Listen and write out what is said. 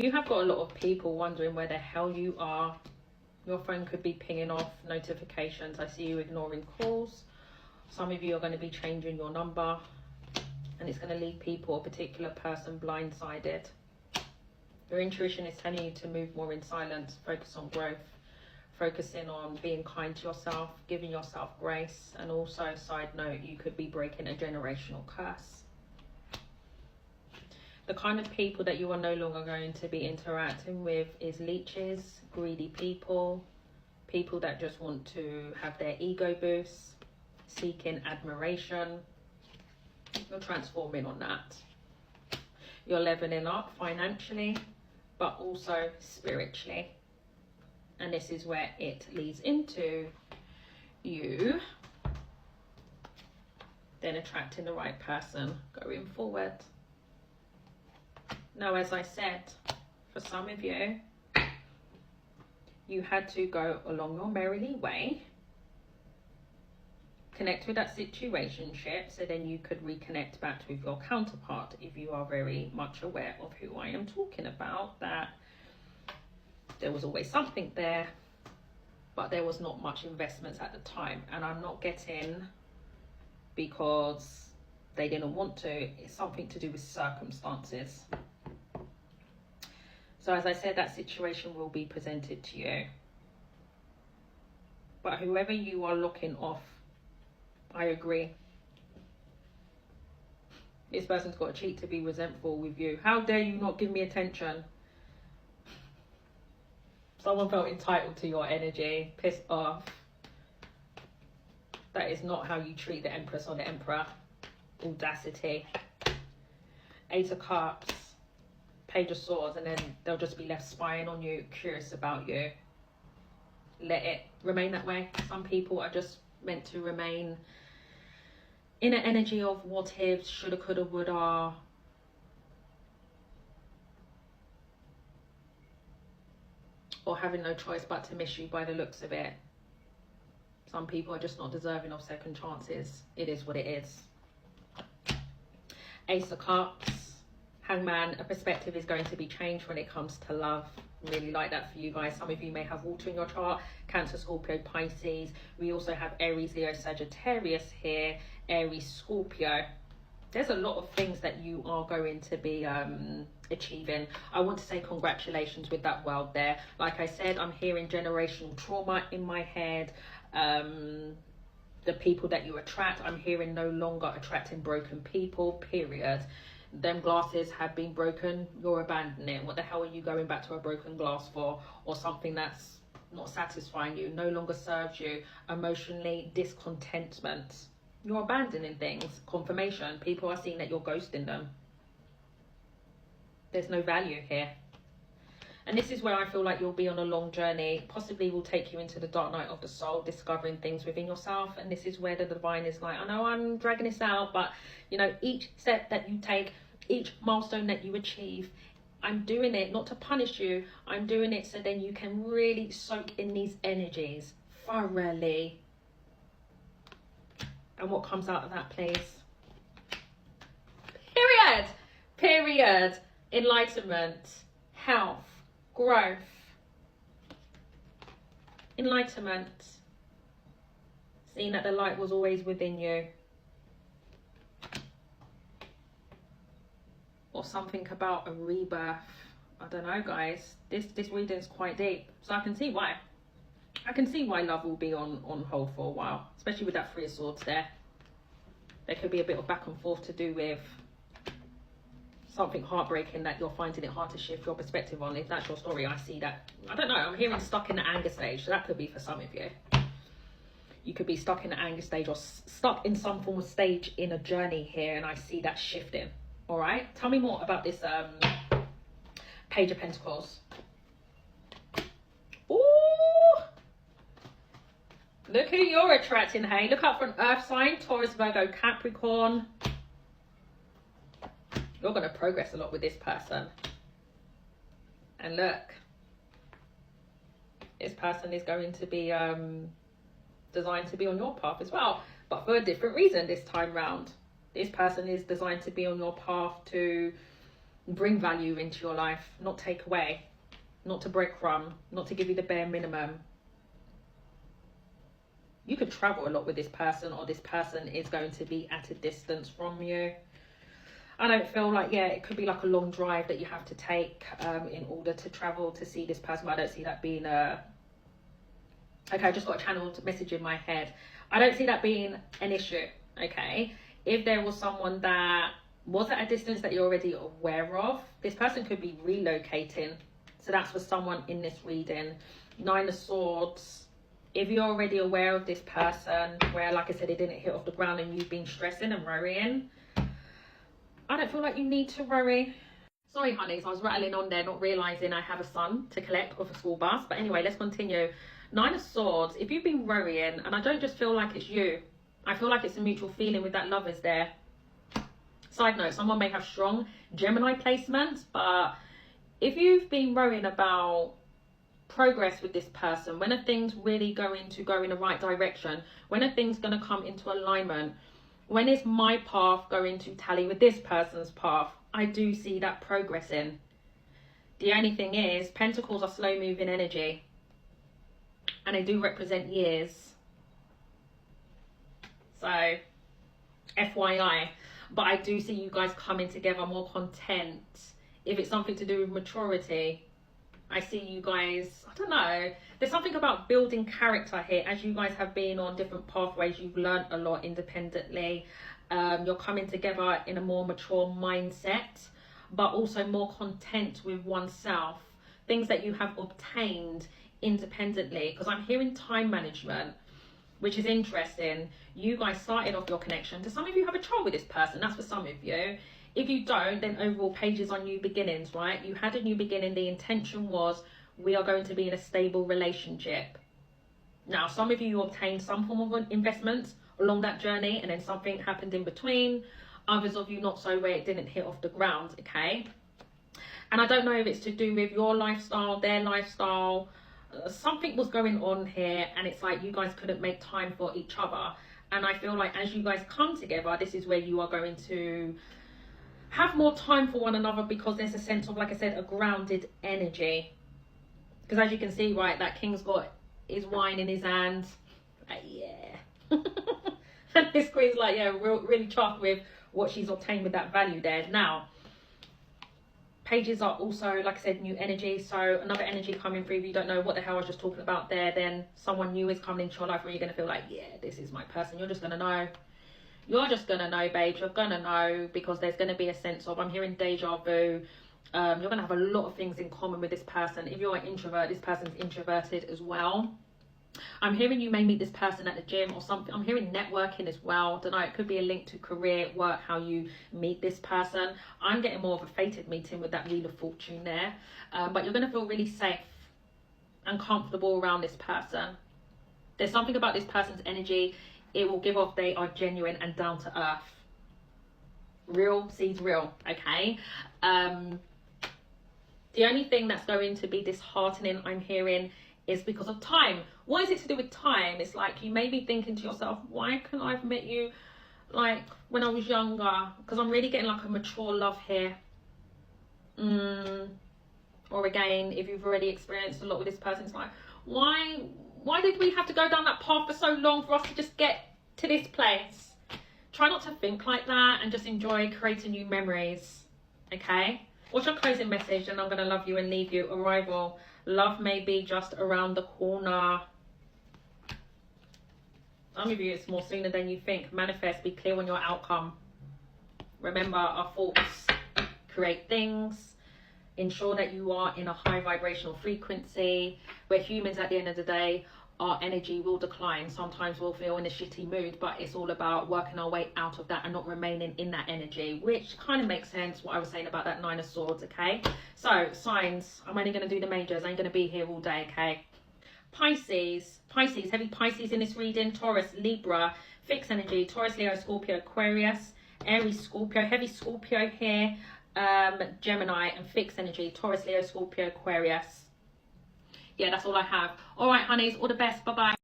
You have got a lot of people wondering where the hell you are. Your phone could be pinging off notifications. I see you ignoring calls. Some of you are going to be changing your number, and it's going to leave people, a particular person, blindsided. Your intuition is telling you to move more in silence, focus on growth, focusing on being kind to yourself, giving yourself grace, and also, side note, you could be breaking a generational curse. The kind of people that you are no longer going to be interacting with is leeches, greedy people, people that just want to have their ego boost, seeking admiration. You're transforming on that. You're leveling up financially, but also spiritually. And this is where it leads into you then attracting the right person going forward. Now, as I said, for some of you, you had to go along your merrily way, connect with that situationship, so then you could reconnect back with your counterpart. If you are very much aware of who I am talking about, that there was always something there, but there was not much investments at the time. And I'm not getting because they didn't want to. It's something to do with circumstances. So as I said, that situation will be presented to you. But whoever you are looking off, I agree. This person's got a cheek to be resentful with you. How dare you not give me attention? Someone felt entitled to your energy, pissed off. That is not how you treat the Empress or the Emperor. Audacity. Eight of Cups. Page of Swords, and then they'll just be left spying on you, curious about you. Let it remain that way. Some people are just meant to remain in an energy of what ifs, shoulda, coulda, woulda. Or having no choice but to miss you by the looks of it. Some people are just not deserving of second chances. It is what it is. Ace of Cups. Hangman, a perspective is going to be changed when it comes to love. Really like that for you guys. Some of you may have water in your chart. Cancer, Scorpio, Pisces. We also have Aries, Leo, Sagittarius here. Aries, Scorpio. There's a lot of things that you are going to be achieving. I want to say congratulations with that world there. Like I said, I'm hearing generational trauma in my head. The people that you attract, I'm hearing no longer attracting broken people, period. Them glasses have been broken, you're abandoning. What the hell are you going back to a broken glass for? Or something that's not satisfying you, no longer serves you. Emotionally, discontentment. You're abandoning things. Confirmation. People are seeing that you're ghosting them. There's no value here. And this is where I feel like you'll be on a long journey. Possibly will take you into the dark night of the soul, discovering things within yourself. And this is where the divine is like, I know I'm dragging this out, but you know, each step that you take, each milestone that you achieve, I'm doing it not to punish you. I'm doing it so then you can really soak in these energies thoroughly. And what comes out of that, please? Period. Period. Enlightenment. Health. Growth. Enlightenment. Seeing that the light was always within you. Or something about a rebirth. I don't know, guys. This reading is quite deep. So I can see why. I can see why love will be on hold for a while. Especially with that Three of Swords there. There could be a bit of back and forth to do with something heartbreaking that you're finding it hard to shift your perspective on. If that's your story, I see that. I don't know. I'm hearing stuck in the anger stage. So that could be for some of you. You could be stuck in the anger stage or stuck in some form of stage in a journey here. And I see that shifting. All right. Tell me more about this Page of Pentacles. Ooh. Look who you're attracting, hey. Look out for an earth sign. Taurus, Virgo, Capricorn. You're going to progress a lot with this person. And look. This person is going to be designed to be on your path as well. But for a different reason this time round. This person is designed to be on your path to bring value into your life, not take away, not to breadcrumb, not to give you the bare minimum. You could travel a lot with this person, or this person is going to be at a distance from you. I don't feel like, yeah, it could be like a long drive that you have to take in order to travel to see this person, but I don't see that being a... Okay, I just got a channeled message in my head. I don't see that being an issue, okay? If there was someone that was at a distance that you're already aware of, this person could be relocating. So that's for someone in this reading. 9 of Swords. If you're already aware of this person, where, like I said, it didn't hit off the ground and you've been stressing and worrying, I don't feel like you need to worry. Sorry, honeys, I was rattling on there, not realising I have a son to collect off a school bus. But anyway, let's continue. 9 of Swords, if you've been worrying, and I don't just feel like it's you, I feel like it's a mutual feeling with that lovers there. Side note, someone may have strong Gemini placements, but if you've been worrying about progress with this person, when are things really going to go in the right direction, when are things going to come into alignment, when is my path going to tally with this person's path, I do see that progressing. The only thing is, Pentacles are slow moving energy, and they do represent years, so FYI. But I do see you guys coming together more content. If it's something to do with maturity, I see you guys, I don't know, there's something about building character here. As you guys have been on different pathways, you've learned a lot independently. You're coming together in a more mature mindset, but also more content with oneself. Things that you have obtained independently, because I'm hearing time management, which is interesting. You guys started off your connection. To some of you have a child with this person, that's for some of you. If you don't, then overall pages on new beginnings, right? You had a new beginning. The intention was, we are going to be in a stable relationship. Now, some of you obtained some form of investment along that journey, and then something happened in between. Others of you not so, where it didn't hit off the ground, okay? And I don't know if it's to do with your lifestyle, their lifestyle. Something was going on here, and it's like you guys couldn't make time for each other. And I feel like as you guys come together, this is where you are going to have more time for one another, because there's a sense of, like I said, a grounded energy. Because as you can see, right, that king's got his wine in his hand. Yeah. And this queen's like, yeah, really chuffed with what she's obtained with that value there. Now, pages are also, like I said, new energy. So another energy coming through. If you don't know what the hell I was just talking about there, then someone new is coming into your life where you're going to feel like, yeah, this is my person. You're just going to know. You're just going to know, babes. You're going to know, because there's going to be a sense of, I'm hearing deja vu. You're going to have a lot of things in common with this person. If you're an introvert, this person's introverted as well. I'm hearing you may meet this person at the gym or something. I'm hearing networking as well. I don't know, it could be a link to career, work, how you meet this person. I'm getting more of a fated meeting with that Wheel of Fortune there. But you're going to feel really safe and comfortable around this person. There's something about this person's energy. It will give off they are genuine and down to earth. Real sees real, okay? The only thing that's going to be disheartening, I'm hearing, is because of time. What is it to do with time? It's like you may be thinking to yourself, why can't I have met you like when I was younger? Because I'm really getting like a mature love here. Or again, if you've already experienced a lot with this person, it's like, why did we have to go down that path for so long for us to just get to this place? Try not to think like that and just enjoy creating new memories, okay? What's your closing message? And I'm going to love you and leave you. Arrival. Love may be just around the corner. Some of you, it's more sooner than you think. Manifest. Be clear on your outcome. Remember, our thoughts create things. Ensure that you are in a high vibrational frequency. We're humans at the end of the day. Our energy will decline. Sometimes we'll feel in a shitty mood, but it's all about working our way out of that and not remaining in that energy, which kind of makes sense what I was saying about that 9 of Swords, okay? So, signs. I'm only going to do the majors. I ain't going to be here all day, okay? Pisces, heavy Pisces in this reading. Taurus, Libra, fixed energy. Taurus, Leo, Scorpio, Aquarius. Aries, Scorpio, heavy Scorpio here. Gemini and fixed energy. Taurus, Leo, Scorpio, Aquarius. Yeah, that's all I have. All right, honeys, all the best. Bye-bye.